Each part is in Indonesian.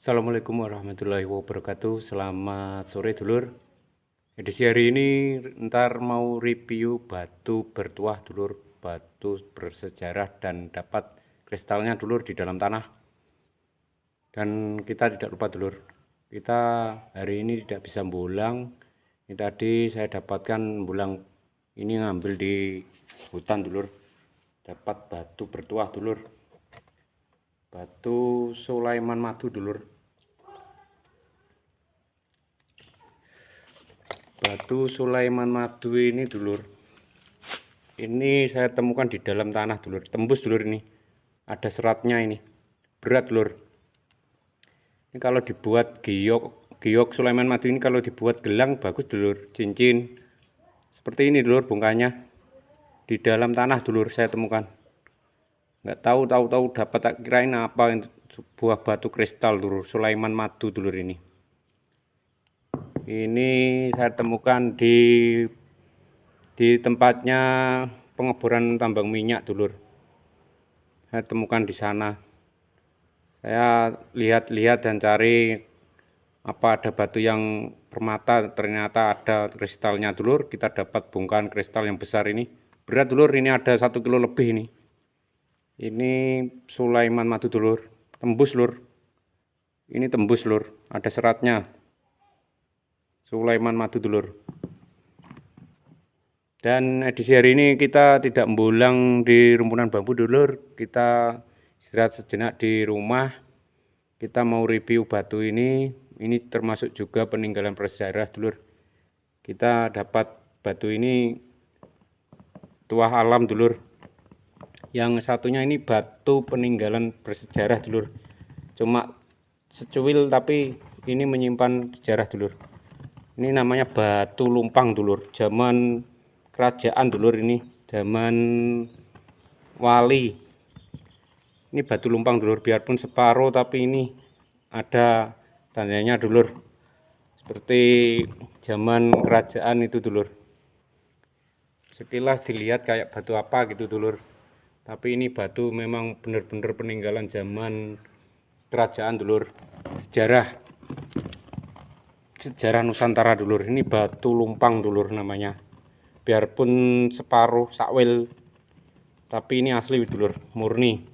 Assalamualaikum warahmatullahi wabarakatuh. Selamat sore dulur. Edisi hari ini ntar mau review batu bertuah dulur, batu bersejarah dan dapat kristalnya dulur di dalam tanah. Dan kita tidak lupa dulur, kita hari ini tidak bisa bulang. Ini tadi saya dapatkan bulang ini ngambil di hutan dulur, dapat batu bertuah dulur, batu Sulaiman Madu dulur. Batu Sulaiman Madu ini dulur, ini saya temukan di dalam tanah dulur, tembus dulur, ini ada seratnya, ini berat dulur. Ini kalau dibuat giok Sulaiman Madu ini kalau dibuat gelang bagus dulur, cincin seperti ini dulur, bungkanya di dalam tanah dulur saya temukan. Nggak tahu dapat, tak kirain apa, buah batu kristal dulur Sulaiman Madu dulur. Ini saya temukan di tempatnya pengeboran tambang minyak dulur. Saya temukan di sana. Saya lihat-lihat dan cari apa ada batu yang permata, ternyata ada kristalnya dulur. Kita dapat bongkahan kristal yang besar ini. Berat dulur, ini ada 1 kilo lebih ini. Ini Sulaiman Madu dulur. Tembus lur. Ini tembus lur, ada seratnya. Sulaiman Madu dulur. Dan edisi hari ini kita tidak membulang di rumpunan bambu dulur, kita istirahat sejenak di rumah. Kita mau review batu ini termasuk juga peninggalan prasejarah dulur. Kita dapat batu ini tuah alam dulur. Yang satunya ini batu peninggalan bersejarah dulur, cuma secuil tapi ini menyimpan sejarah dulur. Ini namanya batu lumpang dulur, zaman kerajaan dulur, ini zaman wali. Ini batu lumpang dulur, biarpun separuh tapi ini ada tandanya dulur, seperti zaman kerajaan itu dulur. Sekilas dilihat kayak batu apa gitu dulur, tapi ini batu memang benar-benar peninggalan zaman kerajaan dulur, sejarah Nusantara dulur. Ini batu lumpang dulur namanya, biarpun separuh sakwil tapi ini asli dulur, murni.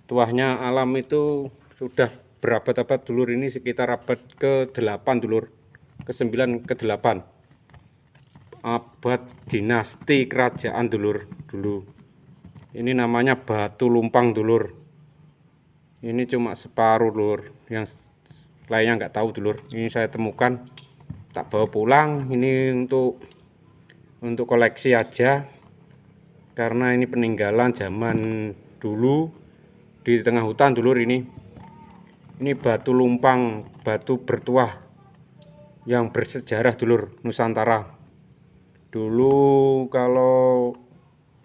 Tuahnya alam itu sudah berabad-abad dulur, ini sekitar abad ke-8 dulur, ke-9 ke-8 abad dinasti kerajaan dulur dulu. Ini namanya batu lumpang dulur. Ini cuma separuh dulur, yang lainnya nggak tahu dulur. Ini saya temukan, tak bawa pulang. Ini untuk koleksi aja, karena ini peninggalan zaman dulu di tengah hutan dulur. Ini batu lumpang, batu bertuah yang bersejarah dulur Nusantara. Dulu kalau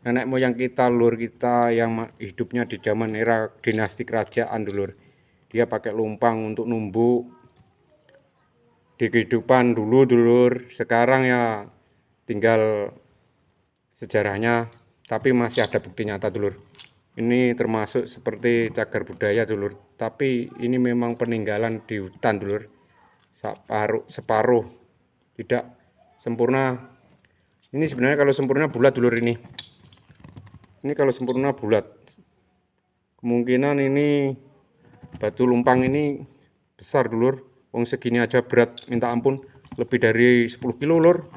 nenek moyang kita, lur kita yang hidupnya di zaman era dinasti kerajaan dulur, dia pakai lumpang untuk numbuk di kehidupan dulu dulur. Sekarang ya tinggal sejarahnya, tapi masih ada bukti nyata dulur. Ini termasuk seperti cagar budaya dulur, tapi ini memang peninggalan di hutan dulur, separuh tidak sempurna. Ini sebenarnya kalau sempurna bulat dulur. Ini kalau sempurna bulat. Kemungkinan ini batu lumpang ini besar dulur, wong segini aja berat minta ampun, lebih dari 10 kilo lur.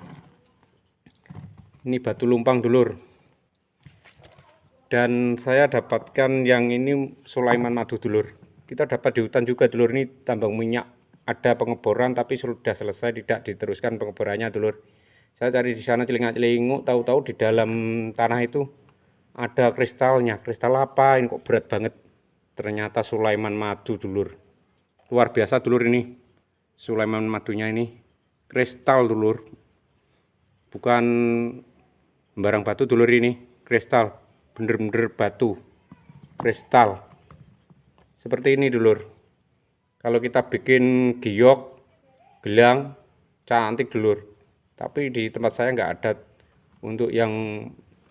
Ini batu lumpang dulur. Dan saya dapatkan yang ini Sulaiman Madu dulur. Kita dapat di hutan juga dulur, ini tambang minyak, ada pengeboran tapi sudah selesai, tidak diteruskan pengeborannya dulur. Saya cari di sana celingak-celinguk, tahu-tahu di dalam tanah itu ada kristalnya. Kristal apa ini kok berat banget? Ternyata Sulaiman Madu dulur. Luar biasa dulur, ini Sulaiman Madunya ini kristal dulur, bukan barang batu dulur, ini kristal, bener-bener batu kristal seperti ini dulur. Kalau kita bikin giok gelang cantik dulur, tapi di tempat saya nggak ada untuk yang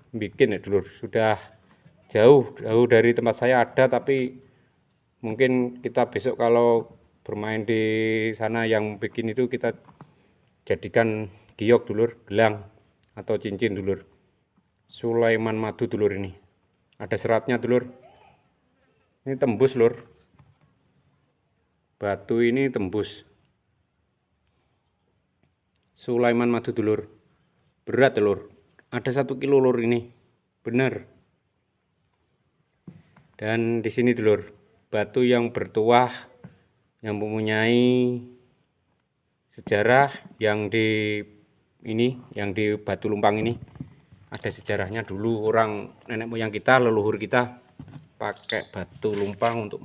bikin ya dulur. Sudah jauh dari tempat saya ada, tapi Mungkin kita besok kalau bermain di sana yang bikin itu kita jadikan giok dulur, gelang atau cincin dulur. Sulaiman Madu dulur ini. Ada seratnya dulur. Ini tembus lur. Batu ini tembus. Sulaiman Madu dulur. Berat lur. Ada 1 kilo lur ini. Bener. Dan di sini dulur, batu yang bertuah, yang mempunyai sejarah yang di Batu Lumpang ini ada sejarahnya. Dulu orang nenek moyang kita, leluhur kita pakai batu lumpang untuk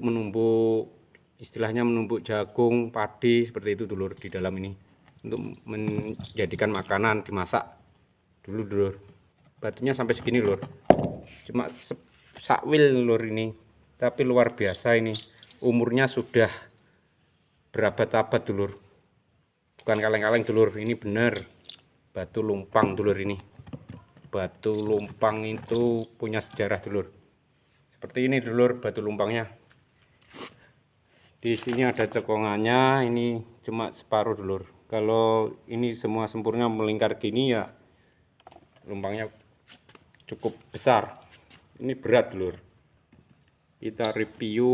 menumbuk istilahnya menumbuk jagung, padi seperti itu dulur di dalam ini untuk menjadikan makanan dimasak dulu dulur. Batunya sampai segini lur, cuma sakwil lur ini, tapi luar biasa ini, umurnya sudah berabad-abad dulur, bukan kaleng-kaleng dulur, ini bener batu lumpang dulur. Ini batu lumpang itu punya sejarah dulur. Seperti ini dulur batu lumpangnya. Di sini ada cekongannya, ini cuma separuh dulur. Kalau ini semua sempurna melingkar gini ya lumpangnya cukup besar. Ini berat dulur. Kita review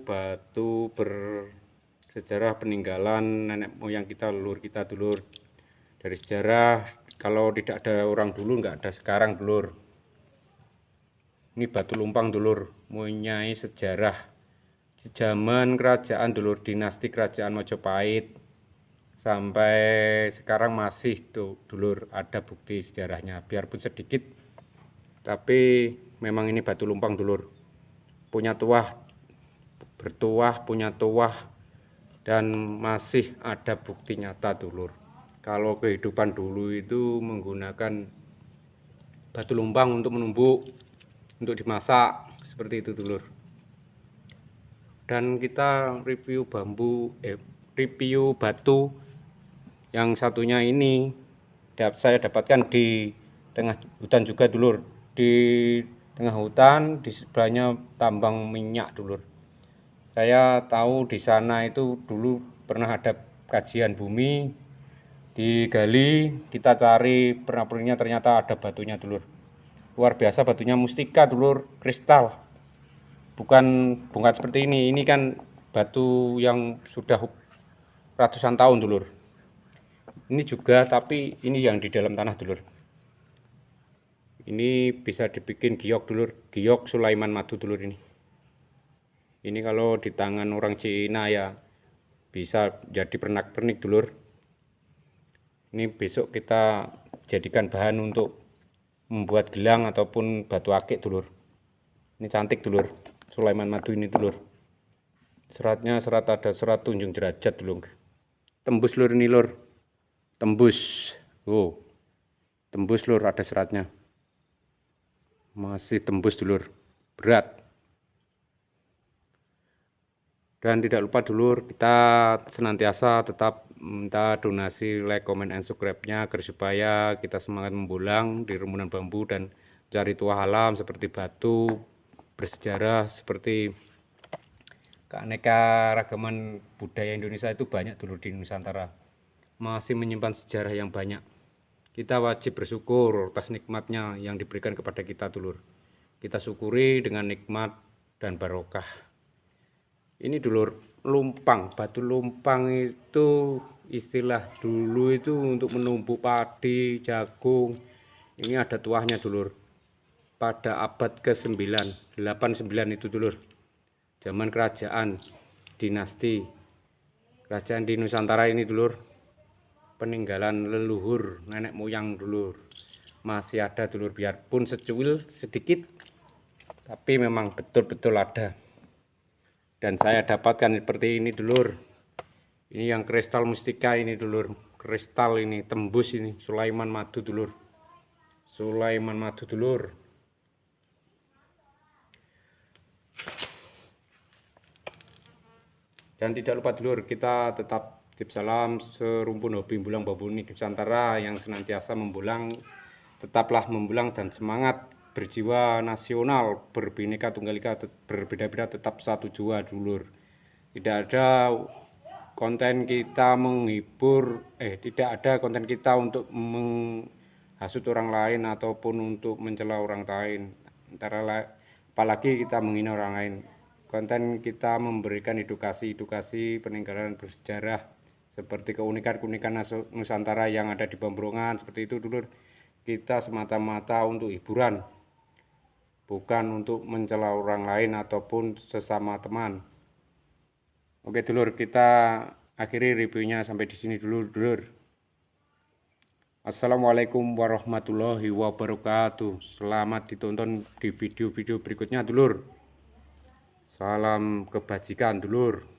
batu bersejarah peninggalan nenek moyang kita, leluhur kita dulur. Dari sejarah, kalau tidak ada orang dulu nggak ada sekarang dulur. Ini batu lumpang dulur, mempunyai sejarah zaman kerajaan dulur, dinasti kerajaan Majapahit sampai sekarang masih tuh dulur ada bukti sejarahnya, biarpun sedikit, tapi memang ini batu lumpang dulur, punya tuah, bertuah, punya tuah, dan masih ada bukti nyata dulur. Kalau kehidupan dulu itu menggunakan batu lumpang untuk menumbuk, untuk dimasak, seperti itu dulur. Dan kita review review batu yang satunya ini saya dapatkan di tengah hutan juga dulur. Di tengah hutan, di sebelahnya tambang minyak dulur. Saya tahu di sana itu dulu pernah ada kajian bumi, digali, kita cari pernah-pernahnya, ternyata ada batunya dulur. Luar biasa batunya, mustika dulur, kristal. Bukan bongkar seperti ini kan batu yang sudah ratusan tahun dulur. Ini juga, tapi ini yang di dalam tanah dulur. Ini bisa dibikin giok dulur, giok Sulaiman Madu dulur ini. Ini kalau di tangan orang Cina ya bisa jadi pernak-pernik dulur. Ini besok kita jadikan bahan untuk membuat gelang ataupun batu akik dulur. Ini cantik dulur, Sulaiman Madu ini dulur. Seratnya ada serat tunjung derajat dulur. Tembus lur ini lur. Tembus. Oh. Tembus lur, ada seratnya. Masih tembus dulur. Berat. Dan tidak lupa dulur, kita senantiasa tetap minta donasi, like, comment, and subscribe-nya agar supaya kita semangat membulang di Rumpunan Bambu dan cari tuah alam seperti batu bersejarah, seperti keanekaragaman budaya Indonesia itu banyak dulur di Nusantara. Masih menyimpan sejarah yang banyak. Kita wajib bersyukur atas nikmatnya yang diberikan kepada kita dulur. Kita syukuri dengan nikmat dan barokah. Ini dulur, lumpang, batu lumpang itu istilah dulu itu untuk menumbuk padi, jagung. Ini ada tuahnya dulur. Pada abad ke-9, 89 itu dulur. Zaman kerajaan dinasti kerajaan di Nusantara ini dulur. Peninggalan leluhur nenek moyang dulur. Masih ada dulur, biarpun secuil sedikit, tapi memang betul-betul ada. Dan saya dapatkan seperti ini dulur. Ini yang kristal mustika ini dulur. Kristal ini tembus ini, Sulaiman Madu dulur. Sulaiman Madu dulur. Dan tidak lupa dulur, kita tetap titip salam serumpun hobi membulang bambu Nusantara yang senantiasa membulang. Tetaplah membulang dan semangat berjiwa nasional, berbineka tunggal ika, berbeda-beda tetap satu jua dulur. Tidak ada konten kita menghibur, tidak ada konten kita untuk menghasut orang lain ataupun untuk mencela orang lain. Apalagi kita menghina orang lain. Konten kita memberikan edukasi peninggalan bersejarah seperti keunikan-keunikan Nusantara yang ada di Bambrongan, seperti itu dulur. Kita semata-mata untuk hiburan, bukan untuk mencela orang lain ataupun sesama teman. Oke dulur, kita akhiri reviewnya sampai di sini dulu dulur. Assalamualaikum warahmatullahi wabarakatuh. Selamat ditonton di video-video berikutnya dulur. Salam kebajikan dulur.